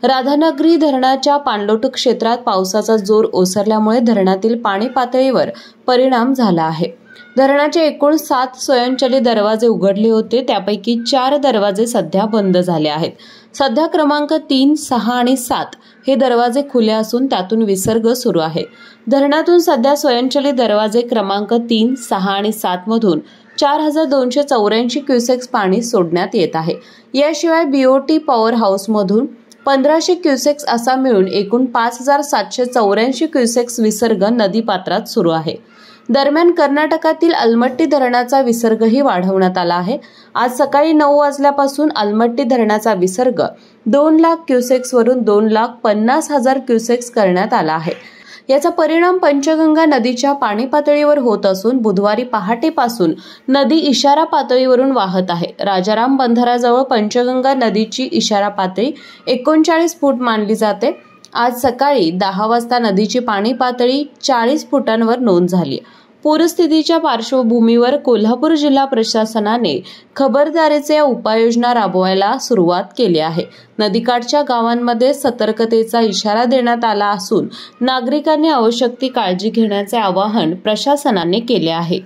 राधानगरी धरणाच्या पाणलोट क्षेत्रात पावसाचा जोर ओसरल्यामुळे धरणातील पाणी पातळीवर परिणाम झाला आहे। धरणाचे एकूण 7 स्वयंचलित दरवाजे उघडले होते, त्यापैकी 4 दरवाजे सध्या बंद झाले आहेत। सध्या क्रमांक 3, 6 आणि 7 हे दरवाजे खुले असून त्यातून विसर्ग सुरू आहे। धरणातून सध्या स्वयंचलित दरवाजे क्रमांक 3, 6 आणि 7 मधून 4284 क्युसेक्स पाणी सोडण्यात येत आहे। याशिवाय बीओटी पॉवर हाऊस मधून 1500 क्युसेक्स असा मिळून एकूण 5784 क्युसेक्स विसर्ग नदीपात्रात सुरू आहे। दरम्यान कर्नाटकातील अलमट्टी धरणाचा विसर्गही वाढवण्यात आला आहे। आज सकाळी 9 वाजल्यापासून अलमट्टी धरणाचा विसर्ग 2 लाख क्युसेक्स वरून 2,50,000 क्युसेक्स करण्यात आला आहे। याचा परिणाम पंचगंगा नदीच्या पाणी पातळीवर होत असून बुधवारी पहाटेपासून नदी इशारा पातळीवरून वाहत आहे। राजाराम बंधाराजवळ पंचगंगा नदीची इशारा पातळी 39 फूट मानली जाते। आज सकाळी 10 वाजता नदीची पाणी पातळी 40 फुटांवर नोंद झाली। पूरस्थितीच्या पार्श्वभूमीवर कोल्हापूर जिल्हा प्रशासनाने खबरदारीच्या उपाययोजना राबवायला सुरुवात केली आहे। नदीकाठच्या गावांमध्ये सतर्कतेचा इशारा देण्यात आला असून नागरिकांनी आवश्यक ती काळजी घेण्याचे आवाहन प्रशासनाने केले आहे।